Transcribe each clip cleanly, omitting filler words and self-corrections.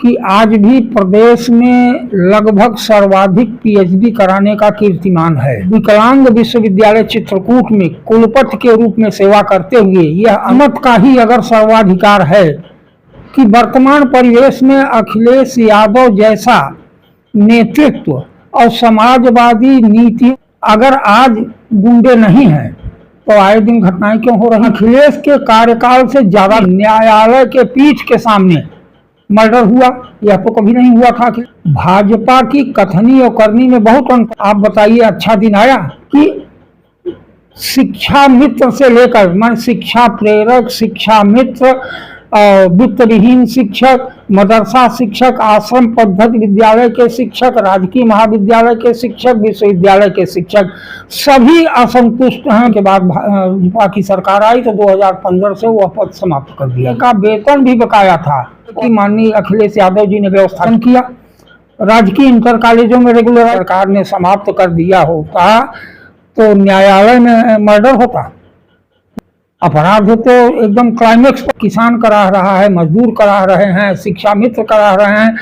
कि आज भी प्रदेश में लगभग सर्वाधिक पीएचडी कराने का कीर्तिमान है। विकलांग विश्वविद्यालय चित्रकूट में कुलपति के रूप में सेवा करते हुए यह अमत का ही अगर सर्वाधिकार है कि वर्तमान परिवेश में अखिलेश यादव जैसा नेतृत्व और समाजवादी नीति अगर आज गुंडे नहीं हैं तो आए दिन घटनाएं क्यों हो रही। अखिलेश के कार्यकाल से ज्यादा न्यायालय के पीठ के सामने मर्डर हुआ, यह तो कभी नहीं हुआ था। कि भाजपा की कथनी और करनी में बहुत अंतर। आप बताइए, अच्छा दिन आया कि शिक्षा मित्र से लेकर मान शिक्षा प्रेरक, शिक्षा मित्र, वित्त विहीन शिक्षक, मदरसा शिक्षक, आश्रम पद्धति विद्यालय के शिक्षक, राजकीय महाविद्यालय के शिक्षक, विश्वविद्यालय के शिक्षक सभी असंतुष्ट हैं। के बाद भाजपा की सरकार आई तो 2015 से वह पद समाप्त कर दिया। का वेतन भी बकाया था कि माननीय अखिलेश यादव जी ने व्यवस्था किया। राजकीय इंटर कॉलेजों में रेगुलर सरकार ने समाप्त कर दिया होता तो न्यायालय में मर्डर होता। अपराध तो एकदम क्लाइमेक्स पर किसान करा रहा है, मजदूर करा रहे हैं, शिक्षा मित्र करा रहे हैं।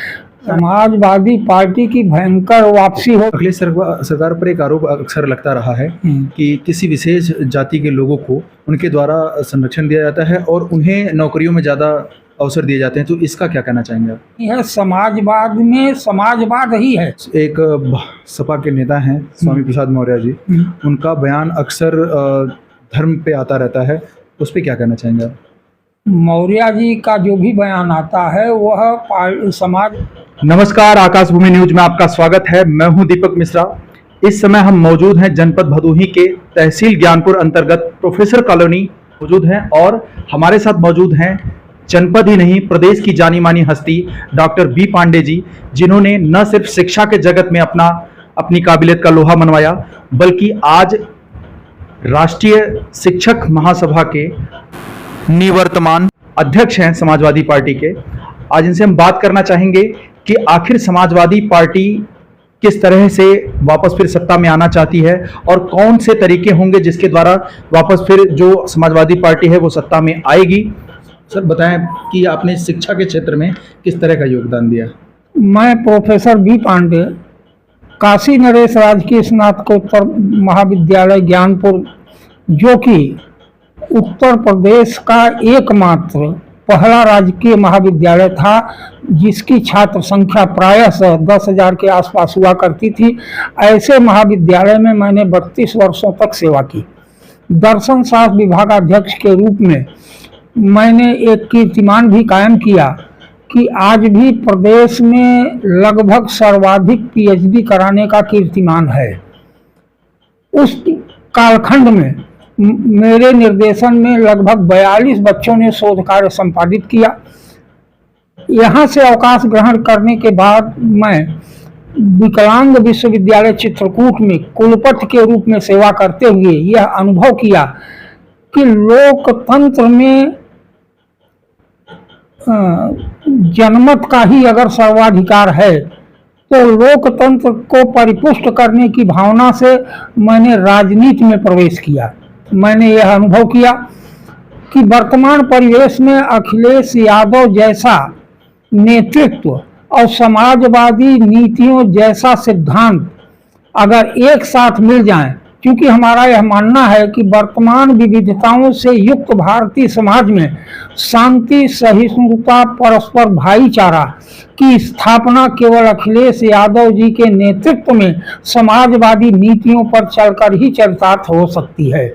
समाजवादी पार्टी की भयंकर वापसी हो। अखिलेश सरकार पर एक आरोप अक्सर लगता रहा है कि किसी विशेष जाति के लोगों को उनके द्वारा संरक्षण दिया जाता है और उन्हें नौकरियों में ज़्यादा अवसर दिए जाते हैं, तो इसका क्या कहना चाहेंगे आप? यह समाजवाद में समाजवाद ही है। एक सपा के नेता हैं स्वामी प्रसाद मौर्य जी, उनका बयान अक्सर धर्म पे आता रहता है, उस पर क्या कहना चाहेंगे आप? मौर्य जी का जो भी बयान आता है वह समाज। नमस्कार, आकाशभूमि न्यूज में आपका स्वागत है। मैं हूं दीपक मिश्रा। इस समय हम मौजूद हैं जनपद भदोही के तहसील ज्ञानपुर अंतर्गत प्रोफेसर कॉलोनी मौजूद हैं और हमारे साथ मौजूद हैं जनपद ही नहीं प्रदेश की जानी मानी हस्ती डॉक्टर बी पांडे जी, जिन्होंने न सिर्फ शिक्षा के जगत में अपनी काबिलियत का लोहा मनवाया बल्कि आज राष्ट्रीय शिक्षक महासभा के निवर्तमान अध्यक्ष हैं समाजवादी पार्टी के। आज इनसे हम बात करना चाहेंगे कि आखिर समाजवादी पार्टी किस तरह से वापस फिर सत्ता में आना चाहती है और कौन से तरीके होंगे जिसके द्वारा वापस फिर जो समाजवादी पार्टी है वो सत्ता में आएगी। सर बताएं कि आपने शिक्षा के क्षेत्र में किस तरह का योगदान दिया। मैं प्रोफेसर बी पांडे, काशी नरेश राजकीय स्नातकोत्तर महाविद्यालय ज्ञानपुर, जो कि उत्तर प्रदेश का एकमात्र पहला राजकीय महाविद्यालय था जिसकी छात्र संख्या प्रायः 10,000 के आसपास हुआ करती थी, ऐसे महाविद्यालय में मैंने 32 वर्षों तक सेवा की। दर्शन शास्त्र विभागाध्यक्ष के रूप में मैंने एक कीर्तिमान भी कायम किया कि आज भी प्रदेश में लगभग सर्वाधिक पीएचडी कराने का कीर्तिमान है। उस कालखंड में मेरे निर्देशन में लगभग 42 बच्चों ने शोध कार्य संपादित किया। यहाँ से अवकाश ग्रहण करने के बाद मैं विकलांग विश्वविद्यालय चित्रकूट में कुलपति के रूप में सेवा करते हुए यह अनुभव किया कि लोकतंत्र में जनमत का ही अगर सर्वाधिकार है तो लोकतंत्र को परिपुष्ट करने की भावना से मैंने राजनीति में प्रवेश किया। मैंने यह अनुभव किया कि वर्तमान परिवेश में अखिलेश यादव जैसा नेतृत्व और समाजवादी नीतियों जैसा सिद्धांत अगर एक साथ मिल जाएं, क्योंकि हमारा यह मानना है कि वर्तमान विविधताओं से युक्त भारतीय समाज में शांति, सहिष्णुता, परस्पर भाईचारा की स्थापना केवल अखिलेश यादव जी के नेतृत्व में समाजवादी नीतियों पर चलकर ही चरितार्थ हो सकती है।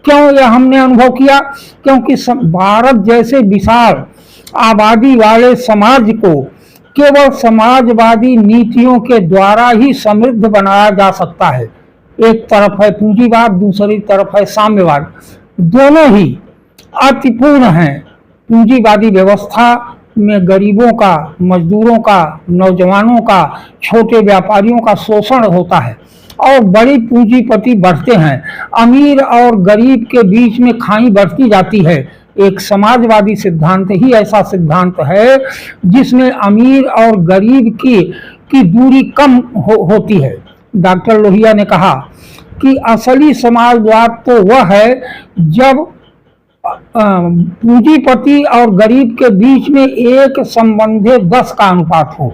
क्यों यह हमने अनुभव किया? क्योंकि भारत जैसे विशाल आबादी वाले समाज को केवल समाजवादी नीतियों के द्वारा ही समृद्ध बनाया जा सकता है। एक तरफ है पूंजीवाद, दूसरी तरफ है साम्यवाद। दोनों ही अतिपूर्ण हैं। पूंजीवादी व्यवस्था में गरीबों का, मजदूरों का, नौजवानों का, छोटे व्यापारियों का शोषण होता है और बड़ी पूंजीपति बढ़ते हैं। अमीर और गरीब के बीच में खाई बढ़ती जाती है। एक समाजवादी सिद्धांत ही ऐसा सिद्धांत है जिसमें अमीर और गरीब की दूरी कम होती है। डॉक्टर लोहिया ने कहा कि असली समाजवाद तो वह है जब पूंजीपति और गरीब के बीच में 1:10 का अनुपात हो,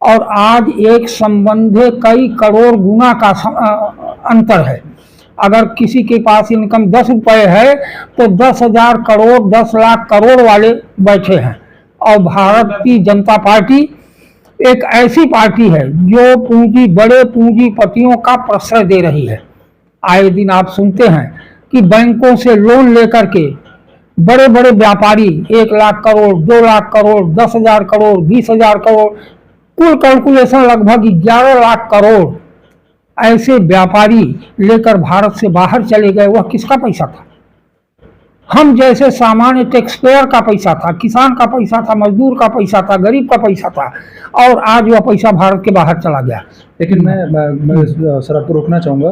और आज 1 कई करोड़ गुना का अंतर है। अगर किसी के पास इनकम 10 रुपए है तो 10,000 करोड़ 10 लाख करोड़ वाले बैठे हैं। और भारतीय जनता पार्टी एक ऐसी पार्टी है जो बड़े पूंजीपतियों का प्रश्रय दे रही है। आए दिन आप सुनते हैं कि बैंकों से लोन लेकर के बड़े बड़े व्यापारी 1 लाख करोड़ 2 लाख करोड़ 10,000 करोड़ 20,000 करोड़, कुल कैलकुलेशन लगभग 11 लाख करोड़ ऐसे व्यापारी लेकर भारत से बाहर चले गए। वह किसका पैसा था? हम जैसे सामान्य टैक्स पेयर का पैसा था, किसान का पैसा था, मजदूर का पैसा था, गरीब का पैसा था, और आज वह पैसा भारत के बाहर चला गया। लेकिन मैं सर आपको रोकना चाहूंगा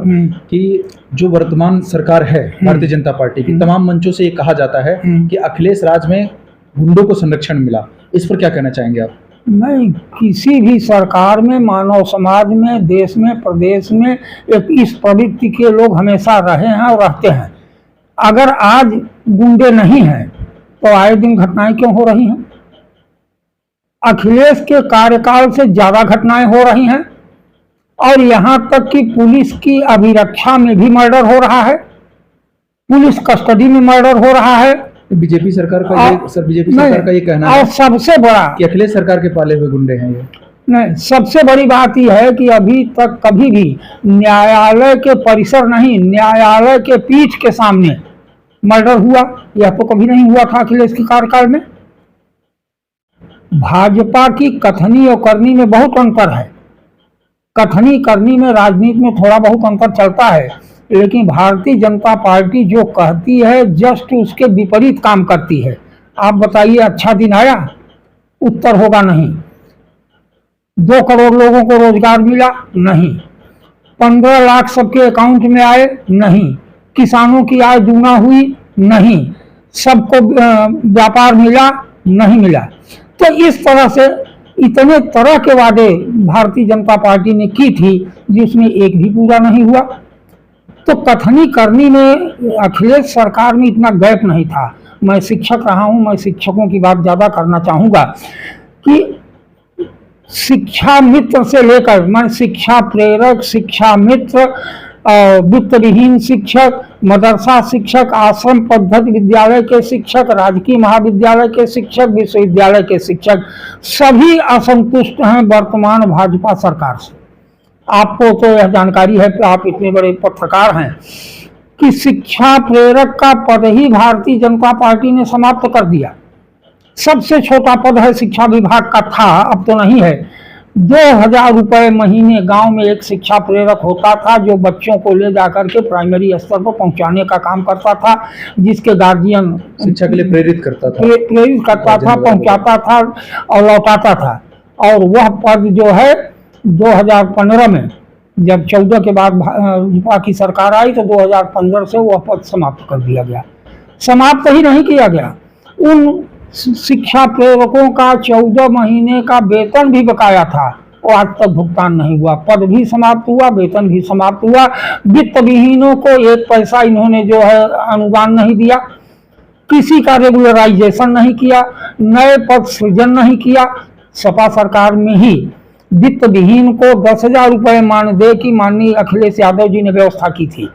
कि जो वर्तमान सरकार है भारतीय जनता पार्टी की, तमाम मंचों से ये कहा जाता है कि अखिलेश राज में गुंडों को संरक्षण मिला। इस पर क्या कहना चाहेंगे आप? नहीं, किसी भी सरकार में, मानव समाज में, देश में, प्रदेश में एक इस प्रवृत्ति के लोग हमेशा रहे हैं और रहते हैं। अगर आज गुंडे नहीं हैं तो आए दिन घटनाएं क्यों हो रही हैं? अखिलेश के कार्यकाल से ज्यादा घटनाएं हो रही हैं, और यहां तक कि पुलिस की अभिरक्षा में भी मर्डर हो रहा है, पुलिस कस्टडी में मर्डर हो रहा है। बीजेपी सरकार का बीजेपी सरकार का ये कहना है, और सबसे बड़ा कि अखिलेश सरकार के पाले हुए गुंडे हैं ये। नहीं, सबसे बड़ी बात यह है कि अभी तक कभी भी न्यायालय के परिसर नहीं, न्यायालय के पीठ के सामने मर्डर हुआ, यह तो कभी नहीं हुआ था अखिलेश के कार्यकाल में। भाजपा की कथनी और करनी में बहुत अंतर है। कथनी करनी में राजनीति में थोड़ा बहुत अंतर चलता है, लेकिन भारतीय जनता पार्टी जो कहती है जस्ट उसके विपरीत काम करती है। आप बताइए, अच्छा दिन आया? उत्तर होगा नहीं। 2 करोड़ लोगों को रोजगार मिला? नहीं। 15 लाख सबके अकाउंट में आए? नहीं। किसानों की आय दुगना हुई? नहीं। सबको व्यापार मिला? नहीं मिला। तो इस तरह से इतने तरह के वादे भारतीय जनता पार्टी ने की थी जिसमें एक भी पूरा नहीं हुआ। तो कथनी करनी में अखिलेश सरकार में इतना गैप नहीं था। मैं शिक्षक रहा हूं, मैं शिक्षकों की बात ज्यादा करना चाहूंगा कि शिक्षा मित्र से लेकर, मैं शिक्षा प्रेरक, शिक्षा मित्र, वित्त विहीन शिक्षक, मदरसा शिक्षक, आश्रम पद्धति विद्यालय के शिक्षक, राजकीय महाविद्यालय के शिक्षक, विश्वविद्यालय के शिक्षक, सभी असंतुष्ट हैं वर्तमान भाजपा सरकार से। आपको तो यह जानकारी है कि आप इतने बड़े पत्रकार हैं कि शिक्षा प्रेरक का पद ही भारतीय जनता पार्टी ने समाप्त कर दिया। सबसे छोटा पद है शिक्षा विभाग का था, अब तो नहीं है। 2,000 रुपए महीने गांव में एक शिक्षा प्रेरक होता था जो बच्चों को ले जाकर के प्राइमरी स्तर पर पहुंचाने का काम करता था, जिसके गार्जियन शिक्षा के लिए प्रेरित करता था, पहुंचाता था और लौटाता था। और वह पद जो है 2015 में, जब 14 के बाद भाजपा की सरकार आई तो 2015 से वह पद समाप्त कर दिया गया। समाप्त ही नहीं किया गया, उन शिक्षा प्रेरकों का 14 महीने का वेतन भी बकाया था, वो आज तक भुगतान नहीं हुआ। पद भी समाप्त हुआ, वेतन भी समाप्त हुआ। वित्त विहीनों को 1 पैसा इन्होंने जो है अनुदान नहीं दिया, किसी का रेगुलराइजेशन नहीं किया, नए पद सृजन नहीं किया। सपा सरकार में ही वित्त विहीन को 10,000 रुपए मानदेय की माननीय अखिलेश यादव जी ने व्यवस्था की थी।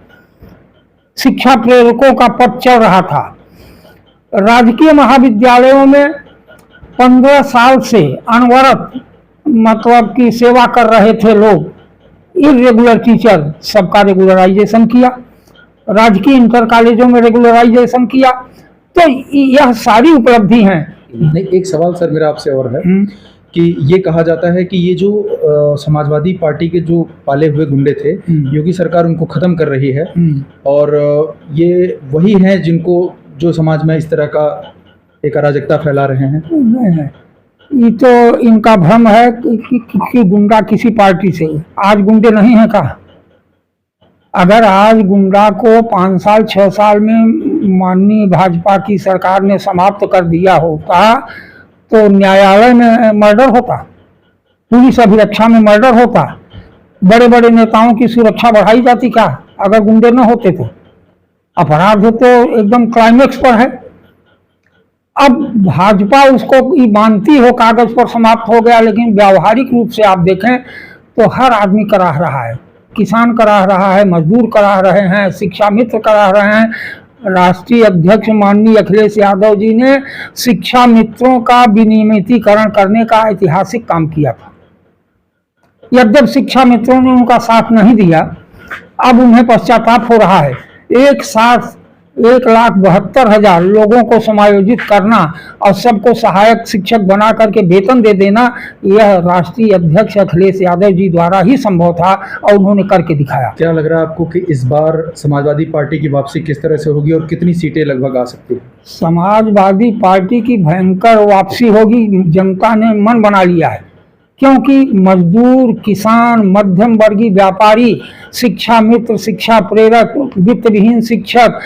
शिक्षा प्रेरकों का पद चल रहा था। राजकीय महाविद्यालयों में 15 साल से अनवरत मतलब की सेवा कर रहे थे लोग, इरेगुलर टीचर, सबका रेगुलराइजेशन किया। राजकीय इंटर कॉलेजों में रेगुलराइजेशन किया। तो यह सारी उपलब्धि हैं। नहीं, एक सवाल सर मेरा आपसे और है कि ये कहा जाता है कि ये जो समाजवादी पार्टी के जो पाले हुए गुंडे थे, योगी सरकार उनको खत्म कर रही है, और ये वही हैं जिनको जो समाज में इस तरह का एक अराजकता फैला रहे हैं। नहीं, ये तो इनका भ्रम है कि गुंडा किसी पार्टी से। आज गुंडे नहीं है का? अगर आज गुंडा को 5 साल 6 साल में माननीय भाजपा की सरकार ने समाप्त कर दिया होता तो न्यायालय में मर्डर होता, पुलिस अभिरक्षा में मर्डर होता, बड़े बड़े नेताओं की सुरक्षा बढ़ाई जाती क्या अगर गुंडे न होते तो? अपराध तो एकदम क्लाइमेक्स पर है। अब भाजपा उसको ये मानती हो कागज पर समाप्त हो गया, लेकिन व्यावहारिक रूप से आप देखें तो हर आदमी कराह रहा है, किसान कराह रहा है, मजदूर कराह रहे हैं, शिक्षा मित्र कराह रहे हैं। राष्ट्रीय अध्यक्ष माननीय अखिलेश यादव जी ने शिक्षा मित्रों का विनियमितीकरण करने का ऐतिहासिक काम किया था। यद्यप शिक्षा मित्रों ने उनका साथ नहीं दिया, अब उन्हें पश्चाताप हो रहा है। एक साथ 1,72,000 लोगों को समायोजित करना और सबको सहायक शिक्षक बना करके वेतन दे देना, यह राष्ट्रीय अध्यक्ष अखिलेश यादव जी द्वारा ही संभव था और उन्होंने करके दिखाया। क्या लग रहा है आपको कि इस बार समाजवादी पार्टी की वापसी किस तरह से होगी और कितनी सीटें लगभग आ सकती है? समाजवादी पार्टी की भयंकर वापसी होगी। जनता ने मन बना लिया है, क्योंकि मजदूर, किसान, मध्यम वर्गीय व्यापारी, शिक्षा मित्र, शिक्षा प्रेरक, वित्त विहीन शिक्षक,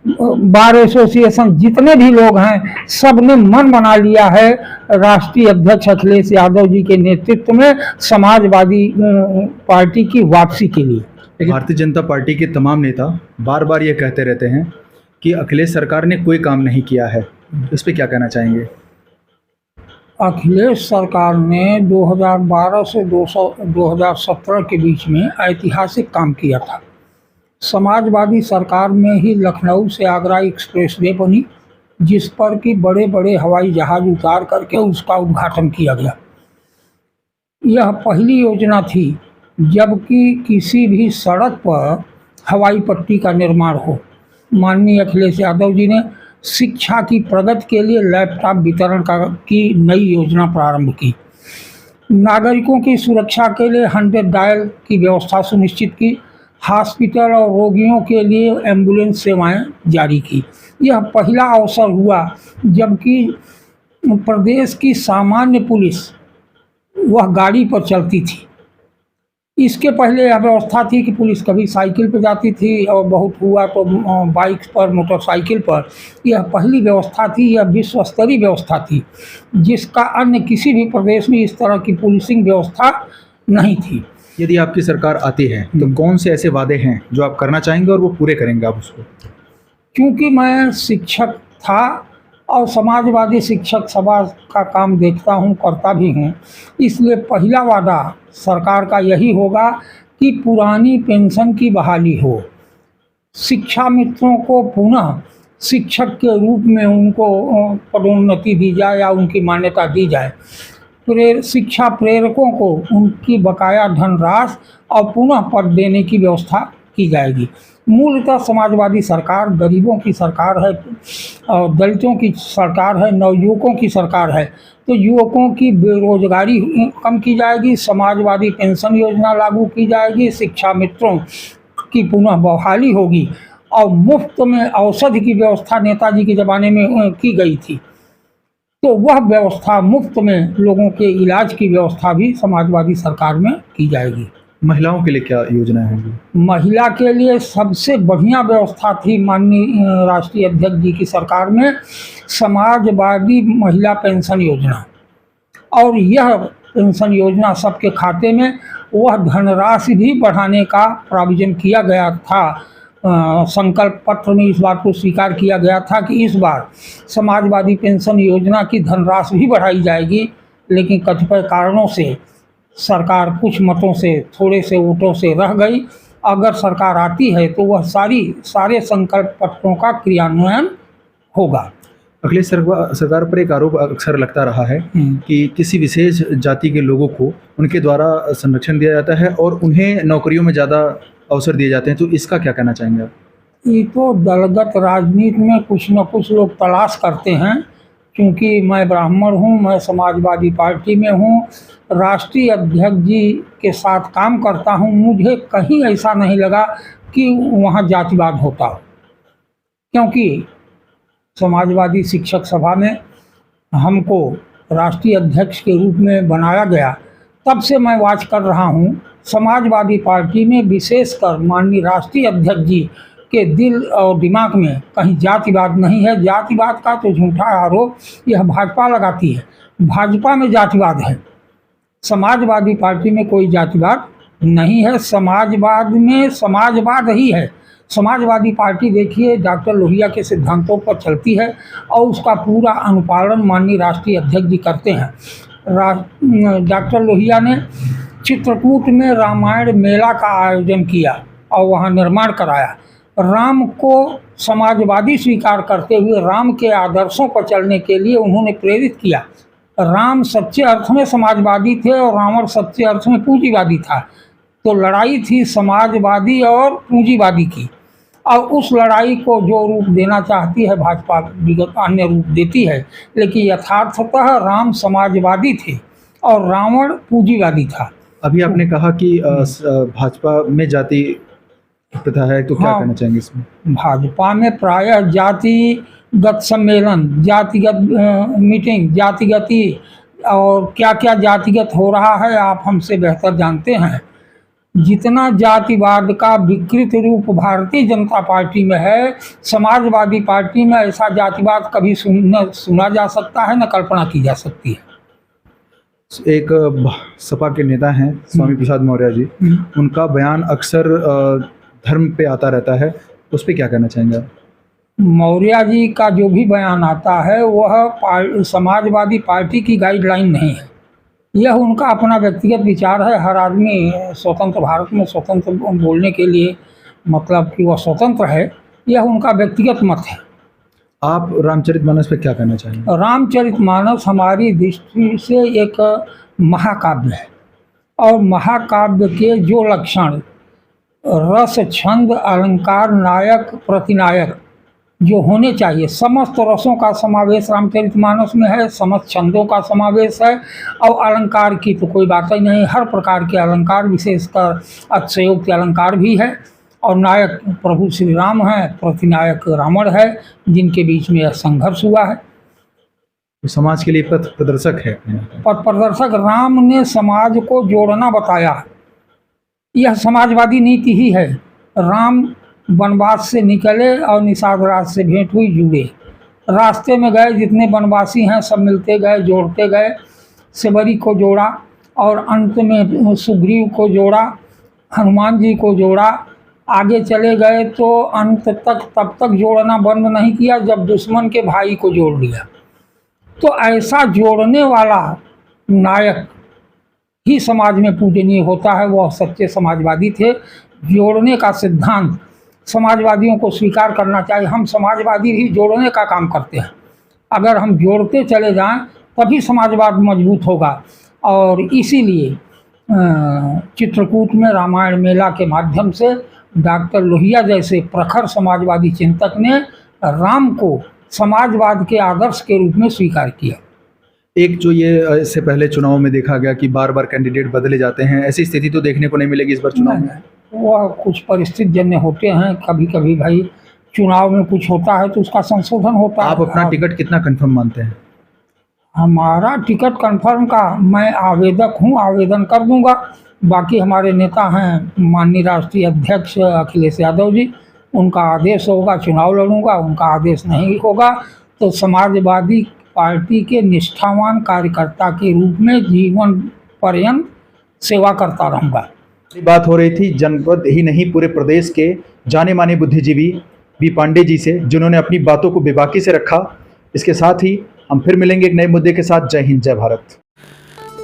बार एसोसिएशन, जितने भी लोग हैं, सब ने मन बना लिया है राष्ट्रीय अध्यक्ष अखिलेश यादव जी के नेतृत्व में समाजवादी पार्टी की वापसी के लिए। भारतीय जनता पार्टी के तमाम नेता बार बार ये कहते रहते हैं कि अखिलेश सरकार ने कोई काम नहीं किया है, इस पे क्या कहना चाहेंगे? अखिलेश सरकार ने 2012 से 2017 के बीच में ऐतिहासिक काम किया था। समाजवादी सरकार में ही लखनऊ से आगरा एक्सप्रेसवे बनी, जिस पर कि बड़े बड़े हवाई जहाज उतार करके उसका उद्घाटन किया गया। यह पहली योजना थी जबकि किसी भी सड़क पर हवाई पट्टी का निर्माण हो। माननीय अखिलेश यादव जी ने शिक्षा की प्रगति के लिए लैपटॉप वितरण की नई योजना प्रारंभ की। नागरिकों की सुरक्षा के लिए 100 डायल की व्यवस्था सुनिश्चित की। हॉस्पिटल और रोगियों के लिए एम्बुलेंस सेवाएं जारी की। यह पहला अवसर हुआ जबकि प्रदेश की सामान्य पुलिस वह गाड़ी पर चलती थी। इसके पहले यह व्यवस्था थी कि पुलिस कभी साइकिल पर जाती थी और बहुत हुआ तो बाइक पर, मोटरसाइकिल पर। यह पहली व्यवस्था थी, यह विश्व स्तरीय व्यवस्था थी, जिसका अन्य किसी भी प्रदेश में इस तरह की पुलिसिंग व्यवस्था नहीं थी। यदि आपकी सरकार आती है तो कौन से ऐसे वादे हैं जो आप करना चाहेंगे और वो पूरे करेंगे आप उसको? क्योंकि मैं शिक्षक था और समाजवादी शिक्षक सभा का काम देखता हूँ, करता भी हूँ, इसलिए पहला वादा सरकार का यही होगा कि पुरानी पेंशन की बहाली हो, शिक्षा मित्रों को पुनः शिक्षक के रूप में उनको पदोन्नति दी जाए या उनकी मान्यता दी जाए। शिक्षा प्रेरकों को उनकी बकाया धनराशि और पुनः पद देने की व्यवस्था की जाएगी। मूलतः समाजवादी सरकार गरीबों की सरकार है और दलितों की सरकार है, नवयुवकों की सरकार है। तो युवकों की बेरोजगारी कम की जाएगी, समाजवादी पेंशन योजना लागू की जाएगी, शिक्षा मित्रों की पुनः बहाली होगी और मुफ्त में औषधि की व्यवस्था नेताजी के ज़माने में की गई थी। तो वह व्यवस्था, मुफ्त में लोगों के इलाज की व्यवस्था भी समाजवादी सरकार में की जाएगी। महिलाओं के लिए क्या योजना है? महिला के लिए सबसे बढ़िया व्यवस्था थी माननीय राष्ट्रीय अध्यक्ष जी की सरकार में समाजवादी महिला पेंशन योजना। और यह पेंशन योजना सबके खाते में, वह धनराशि भी बढ़ाने का प्रोविजन किया गया था। संकल्प पत्र में इस बात को स्वीकार किया गया था कि इस बार समाजवादी पेंशन योजना की धनराशि भी बढ़ाई जाएगी, लेकिन कतिपय कारणों से सरकार कुछ मतों से, थोड़े से वोटों से रह गई। अगर सरकार आती है तो वह सारे संकल्प पत्रों का क्रियान्वयन होगा। अखिलेश सरकार पर एक आरोप अक्सर लगता रहा है कि किसी विशेष जाति के लोगों को उनके द्वारा संरक्षण दिया जाता है और उन्हें नौकरियों में ज़्यादा अवसर दिए जाते हैं, तो इसका क्या कहना चाहेंगे आप? ये तो दलगत राजनीति में कुछ न कुछ लोग तलाश करते हैं। क्योंकि मैं ब्राह्मण हूँ, मैं समाजवादी पार्टी में हूँ, राष्ट्रीय अध्यक्ष जी के साथ काम करता हूँ, मुझे कहीं ऐसा नहीं लगा कि वहाँ जातिवाद होता हो। क्योंकि समाजवादी शिक्षक सभा में हमको राष्ट्रीय अध्यक्ष के रूप में बनाया गया, तब से मैं वाच कर रहा हूँ समाजवादी पार्टी में विशेषकर माननीय राष्ट्रीय अध्यक्ष जी के दिल और दिमाग में कहीं जातिवाद नहीं है। जातिवाद का तो झूठा आरोप यह भाजपा लगाती है। भाजपा में जातिवाद है, समाजवादी पार्टी में कोई जातिवाद नहीं है। समाजवाद में समाजवाद ही है, समाजवादी पार्टी देखिए डॉक्टर लोहिया के सिद्धांतों पर चलती है और उसका पूरा अनुपालन माननीय राष्ट्रीय अध्यक्ष जी करते हैं। डॉक्टर लोहिया ने चित्रकूट में रामायण मेला का आयोजन किया और वहाँ निर्माण कराया। राम को समाजवादी स्वीकार करते हुए राम के आदर्शों पर चलने के लिए उन्होंने प्रेरित किया। राम सच्चे अर्थ में समाजवादी थे और रावण सच्चे अर्थ में पूंजीवादी था। तो लड़ाई थी समाजवादी और पूंजीवादी की, और उस लड़ाई को जो रूप देना चाहती है भाजपा विगत अन्य रूप देती है, लेकिन यथार्थतः राम समाजवादी थे और रावण पूंजीवादी था। अभी आपने कहा कि भाजपा में जाति प्रथा है, तो क्या कहना चाहेंगे इसमें? भाजपा में प्रायः जातिगत सम्मेलन, जातिगत मीटिंग, जातिगति और क्या क्या जातिगत हो रहा है आप हमसे बेहतर जानते हैं। जितना जातिवाद का विकृत रूप भारतीय जनता पार्टी में है, समाजवादी पार्टी में ऐसा जातिवाद कभी सुना जा सकता है न कल्पना की जा सकती है। एक सपा के नेता हैं स्वामी प्रसाद मौर्य जी, उनका बयान अक्सर धर्म पे आता रहता है, उस पर क्या कहना चाहेंगे आप? मौर्य जी का जो भी बयान आता है वह समाजवादी पार्टी की गाइडलाइन नहीं है, यह उनका अपना व्यक्तिगत विचार है। हर आदमी स्वतंत्र, भारत में स्वतंत्र बोलने के लिए मतलब कि वह स्वतंत्र है, यह उनका व्यक्तिगत मत है। आप रामचरितमानस पे क्या कहना चाहेंगे? रामचरितमानस हमारी दृष्टि से एक महाकाव्य है और महाकाव्य के जो लक्षण रस, छंद, अलंकार, नायक, प्रतिनायक जो होने चाहिए, समस्त रसों का समावेश रामचरितमानस में है, समस्त छंदों का समावेश है और अलंकार की तो कोई बात ही नहीं, हर प्रकार के अलंकार, विशेषकर अतिशयोक्त अलंकार भी है। और नायक प्रभु श्री राम हैं, प्रतिनायक रावण है, जिनके बीच में यह संघर्ष हुआ है। तो समाज के लिए पथ प्रदर्शक है। पथ प्रदर्शक राम ने समाज को जोड़ना बताया, यह समाजवादी नीति ही है। राम वनवास से निकले और निषाद राज से भेंट हुई, जुड़े, रास्ते में गए, जितने वनवासी हैं सब मिलते गए, जोड़ते गए, सेवरी को जोड़ा और अंत में सुग्रीव को जोड़ा, हनुमान जी को जोड़ा, आगे चले गए तो अंत तक तब तक जोड़ना बंद नहीं किया जब दुश्मन के भाई को जोड़ लिया। तो ऐसा जोड़ने वाला नायक ही समाज में पूजनीय होता है, वह सच्चे समाजवादी थे। जोड़ने का सिद्धांत समाजवादियों को स्वीकार करना चाहिए। हम समाजवादी भी जोड़ने का काम करते हैं, अगर हम जोड़ते चले जाएं तभी समाजवाद मजबूत होगा। और इसीलिए चित्रकूट में रामायण मेला के माध्यम से डॉक्टर लोहिया जैसे प्रखर समाजवादी चिंतक ने राम को समाजवाद के आदर्श के रूप में स्वीकार किया। एक जो ये इससे पहले चुनाव में देखा गया कि बार बार कैंडिडेट बदले जाते हैं, ऐसी स्थिति तो देखने को नहीं मिलेगी इस बार चुनाव में? वह कुछ परिस्थिति जन्य होते हैं, कभी कभी भाई चुनाव में कुछ होता है तो उसका संशोधन होता है। आप अपना टिकट कितना कंफर्म मानते हैं? हमारा टिकट कंफर्म का मैं आवेदक हूँ, आवेदन कर दूंगा। बाकी हमारे नेता हैं माननीय राष्ट्रीय अध्यक्ष अखिलेश यादव जी, उनका आदेश होगा चुनाव लड़ूंगा, उनका आदेश नहीं होगा तो समाजवादी पार्टी के निष्ठावान कार्यकर्ता के रूप में जीवन पर्यंत सेवा करता रहूँगा। बात हो रही थी जनपद ही नहीं पूरे प्रदेश के जाने माने बुद्धिजीवी बी पांडे जी से, जिन्होंने अपनी बातों को बेबाकी से रखा। इसके साथ ही हम फिर मिलेंगे एक नए मुद्दे के साथ। जय हिंद, जय भारत।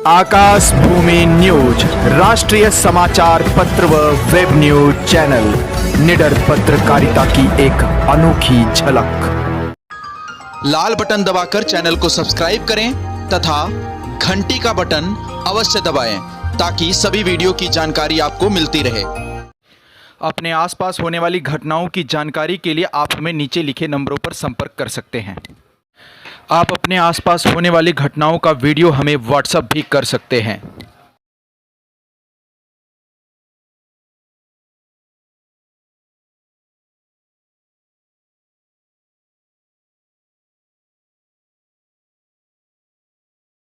आकाश भूमि न्यूज, राष्ट्रीय समाचार पत्र व वेब न्यूज चैनल, निडर पत्रकारिता की एक अनोखी झलक। लाल बटन दबाकर चैनल को सब्सक्राइब करें तथा घंटी का बटन अवश्य दबाएं ताकि सभी वीडियो की जानकारी आपको मिलती रहे। अपने आसपास होने वाली घटनाओं की जानकारी के लिए आप हमें नीचे लिखे नंबरों पर संपर्क कर सकते हैं। आप अपने आसपास होने वाली घटनाओं का वीडियो हमें व्हाट्सएप भी कर सकते हैं।